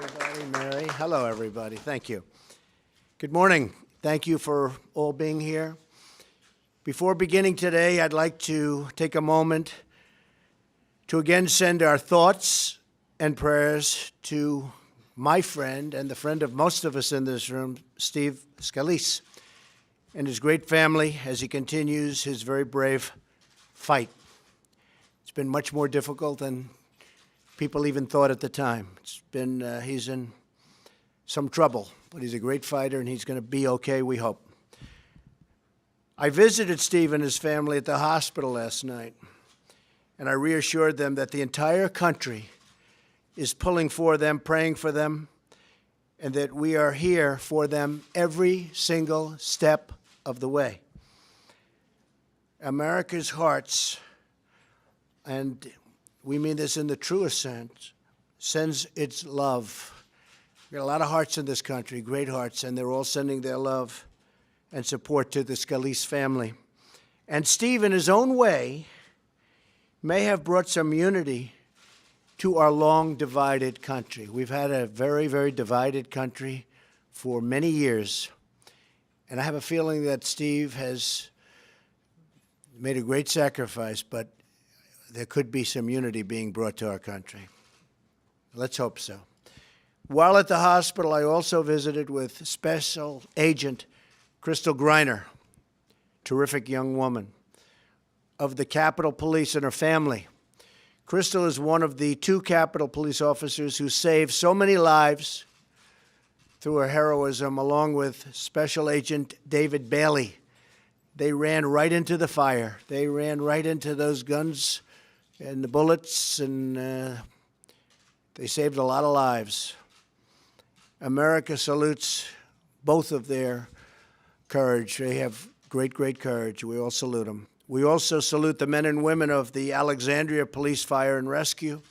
everybody. Mary. Hello, everybody. Thank you. Good morning. Thank you for all being here. Before beginning today, I'd like to take a moment to again send our thoughts and prayers to my friend and the friend of most of us in this room, Steve Scalise, and his great family as he continues his very brave fight. It's been much more difficult than people even thought at the time. He's in some trouble, but he's a great fighter and he's going to be okay, we hope. I visited Steve and his family at the hospital last night, and I reassured them that the entire country is pulling for them, praying for them, and that we are here for them every single step of the way. America's hearts, and we mean this in the truest sense, sends its love. We've got a lot of hearts in this country, great hearts, and they're all sending their love and support to the Scalise family. And Steve, in his own way, may have brought some unity to our long divided country. We've had a very, very divided country for many years. And I have a feeling that Steve has made a great sacrifice, but there could be some unity being brought to our country. Let's hope so. While at the hospital, I also visited with Special Agent Crystal Griner, terrific young woman, of the Capitol Police and her family. Crystal is one of the 2 Capitol Police officers who saved so many lives through her heroism, along with Special Agent David Bailey. They ran right into the fire. They ran right into those guns and the bullets, and they saved a lot of lives. America salutes both of their courage. They have great, great courage. We all salute them. We also salute the men and women of the Alexandria Police Fire and Rescue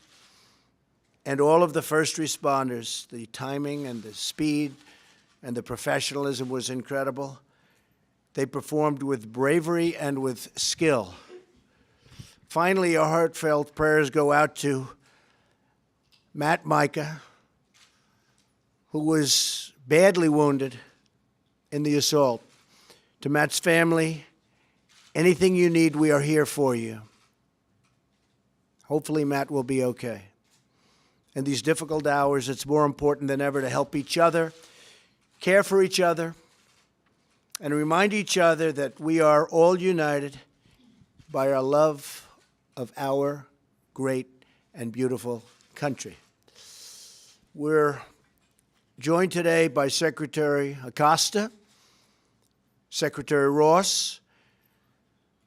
and all of the first responders. The timing and the speed and the professionalism was incredible. They performed with bravery and with skill. Finally, our heartfelt prayers go out to Matt Micah, who was badly wounded in the assault. To Matt's family, anything you need, we are here for you. Hopefully, Matt will be okay. In these difficult hours, it's more important than ever to help each other, care for each other, and remind each other that we are all united by our love of our great and beautiful country. We're joined today by Secretary Acosta, Secretary Ross,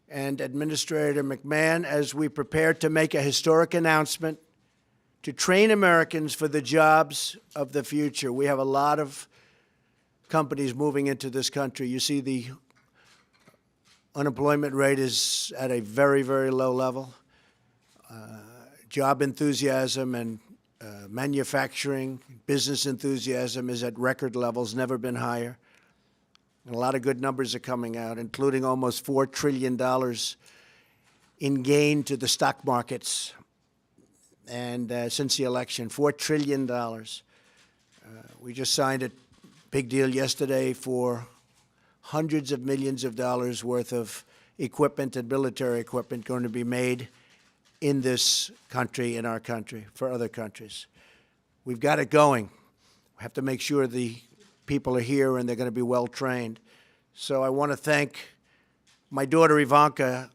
and Administrator McMahon as we prepare to make a historic announcement to train Americans for the jobs of the future. We have a lot of companies moving into this country. You see the unemployment rate is at a very, very low level. Job enthusiasm and manufacturing, business enthusiasm is at record levels, never been higher. And a lot of good numbers are coming out, including almost $4 trillion in gain to the stock markets. And since the election, $4 trillion. We just signed a big deal yesterday for hundreds of millions of dollars worth of equipment and military equipment going to be made in this country, in our country, for other countries. We've got it going. We have to make sure the people are here and they're going to be well trained. So I want to thank my daughter Ivanka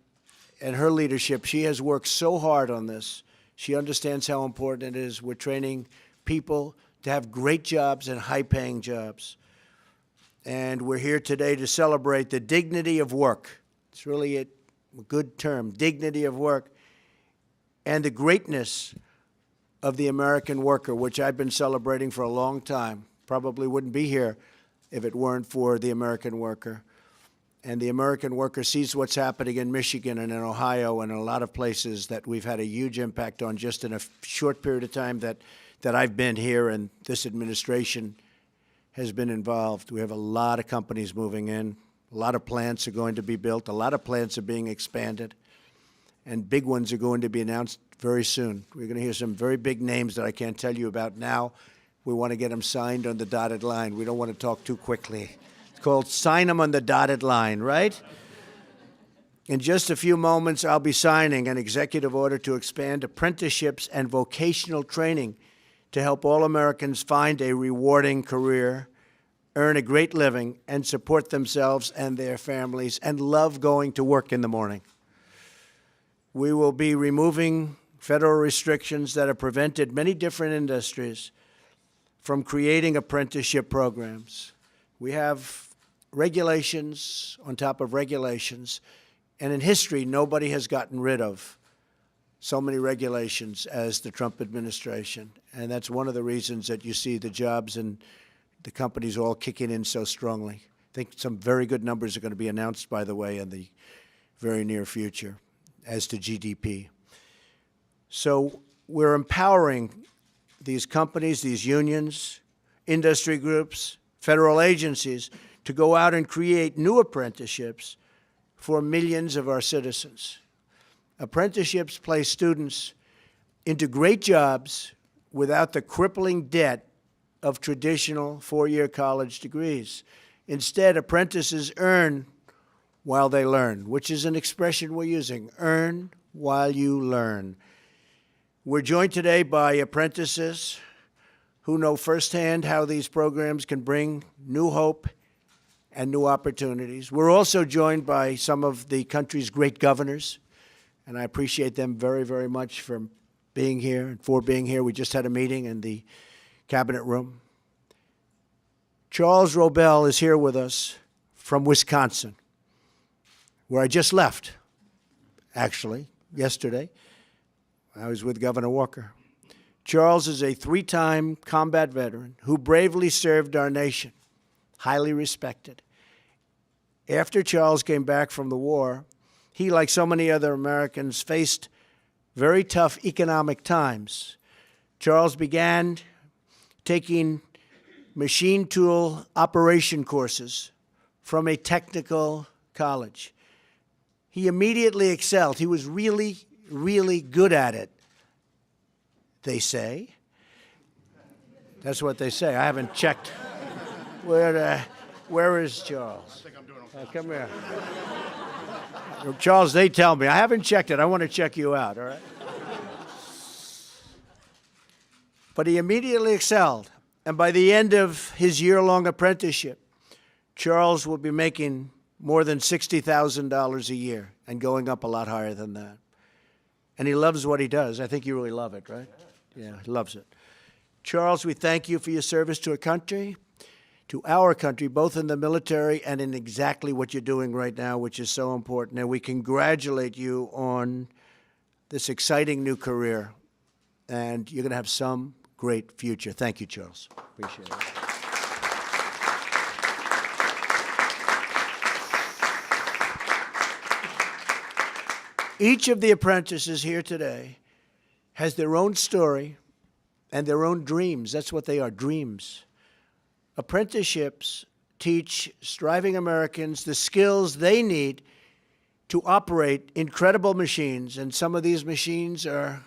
and her leadership. She has worked so hard on this. She understands how important it is. We're training people to have great jobs and high-paying jobs. And we're here today to celebrate the dignity of work. It's really a good term, dignity of work, and the greatness of the American worker, which I've been celebrating for a long time. Probably wouldn't be here if it weren't for the American worker. And the American worker sees what's happening in Michigan and in Ohio and in a lot of places that we've had a huge impact on just in a short period of time that I've been here and this administration has been involved. We have a lot of companies moving in. A lot of plants are going to be built. A lot of plants are being expanded. And big ones are going to be announced very soon. We're going to hear some very big names that I can't tell you about now. We want to get them signed on the dotted line. We don't want to talk too quickly. It's called sign them on the dotted line, right? In just a few moments, I'll be signing an executive order to expand apprenticeships and vocational training to help all Americans find a rewarding career, earn a great living, and support themselves and their families, and love going to work in the morning. We will be removing federal restrictions that have prevented many different industries from creating apprenticeship programs. We have regulations on top of regulations, and in history, nobody has gotten rid of so many regulations as the Trump administration. And that's one of the reasons that you see the jobs and the companies all kicking in so strongly. I think some very good numbers are going to be announced, by the way, in the very near future as to GDP. So we're empowering these companies, these unions, industry groups, federal agencies to go out and create new apprenticeships for millions of our citizens. Apprenticeships place students into great jobs without the crippling debt of traditional four-year college degrees. Instead, apprentices earn while they learn, which is an expression we're using, earn while you learn. We're joined today by apprentices who know firsthand how these programs can bring new hope and new opportunities. We're also joined by some of the country's great governors, and I appreciate them very, very much for being here and for being here. We just had a meeting in the cabinet room. Charles Robel is here with us from Wisconsin, where I just left, actually, yesterday. I was with Governor Walker. Charles is a three-time combat veteran who bravely served our nation, highly respected. After Charles came back from the war, he, like so many other Americans, faced very tough economic times. Charles began taking machine tool operation courses from a technical college. He immediately excelled. He was really, really good at it, they say. That's what they say. I haven't checked. Where is Charles? I think I'm doing okay. Come here. Charles, they tell me. I haven't checked it. I want to check you out, all right? But he immediately excelled. And by the end of his year-long apprenticeship, Charles will be making more than $60,000 a year and going up a lot higher than that. And he loves what he does. I think you really love it, right? Yeah, he loves it. Charles, we thank you for your service to our country, both in the military and in exactly what you're doing right now, which is so important. And we congratulate you on this exciting new career. And you're going to have some great future. Thank you, Charles. Appreciate it. Each of the apprentices here today has their own story and their own dreams. That's what they are, dreams. Apprenticeships teach striving Americans the skills they need to operate incredible machines, and some of these machines are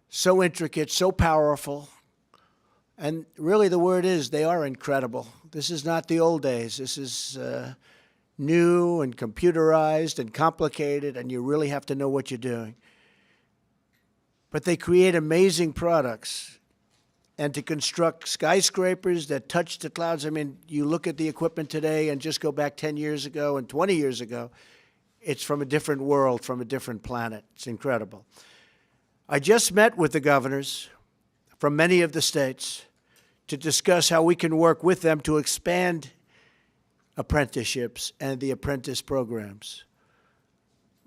so intricate, so powerful, and really the word is they are incredible. This is not the old days. This is new and computerized and complicated, and you really have to know what you're doing. But they create amazing products. And to construct skyscrapers that touch the clouds, I mean, you look at the equipment today and just go back 10 years ago and 20 years ago, it's from a different world, from a different planet. It's incredible. I just met with the governors from many of the states to discuss how we can work with them to expand apprenticeships and the apprentice programs.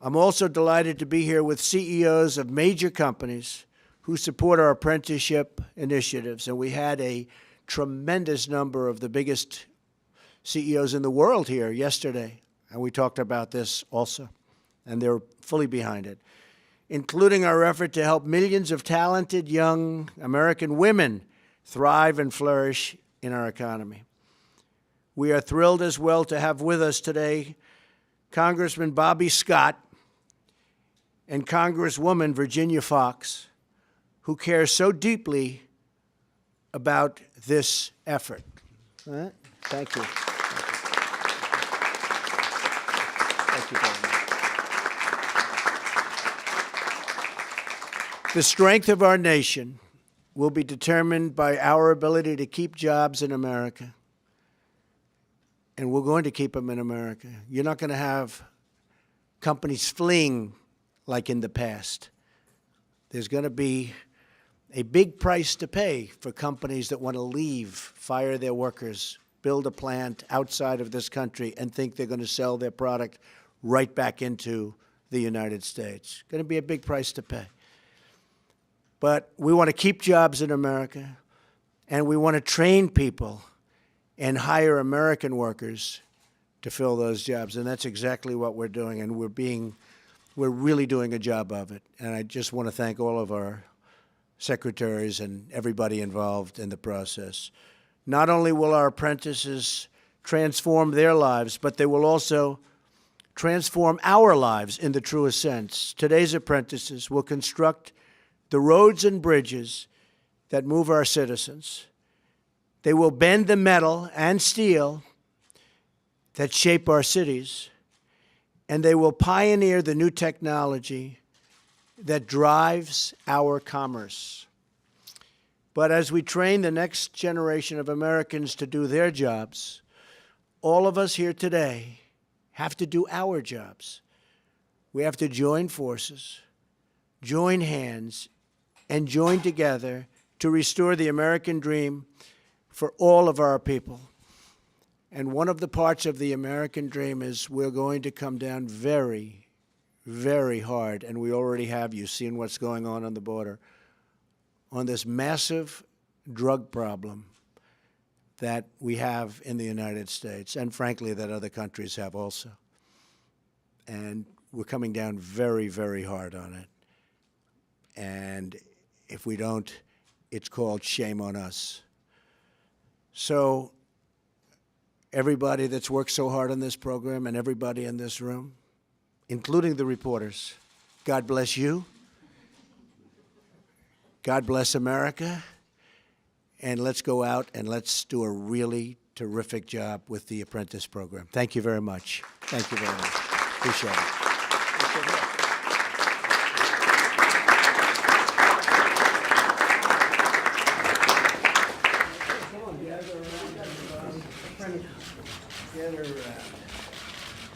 I'm also delighted to be here with CEOs of major companies who support our apprenticeship initiatives. And we had a tremendous number of the biggest CEOs in the world here yesterday. And we talked about this also. And they're fully behind it, including our effort to help millions of talented young American women thrive and flourish in our economy. We are thrilled as well to have with us today Congressman Bobby Scott and Congresswoman Virginia Foxx, who care so deeply about this effort. All right? Thank you. Thank you very much. The strength of our nation will be determined by our ability to keep jobs in America. And we're going to keep them in America. You're not going to have companies fleeing like in the past. There's going to be a big price to pay for companies that want to leave, fire their workers, build a plant outside of this country, and think they're going to sell their product right back into the United States. Going to be a big price to pay. But we want to keep jobs in America, and we want to train people and hire American workers to fill those jobs. And that's exactly what we're doing, and we're really doing a job of it. And I just want to thank all of our secretaries and everybody involved in the process. Not only will our apprentices transform their lives, but they will also transform our lives in the truest sense. Today's apprentices will construct the roads and bridges that move our citizens. They will bend the metal and steel that shape our cities, and they will pioneer the new technology that drives our commerce. But as we train the next generation of Americans to do their jobs, all of us here today have to do our jobs. We have to join forces, join hands, and join together to restore the American dream for all of our people. And one of the parts of the American dream is we're going to come down very, very hard, and we already have. You've seen what's going on the border, on this massive drug problem that we have in the United States, and frankly, that other countries have also. And we're coming down very, very hard on it. And if we don't, it's called shame on us. So everybody that's worked so hard on this program and everybody in this room, including the reporters, God bless you. God bless America. And let's go out and let's do a really terrific job with the apprentice program. Thank you very much. Thank you very much. Appreciate it.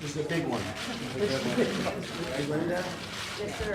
This is a big one. Right, Linda? Yes, sir.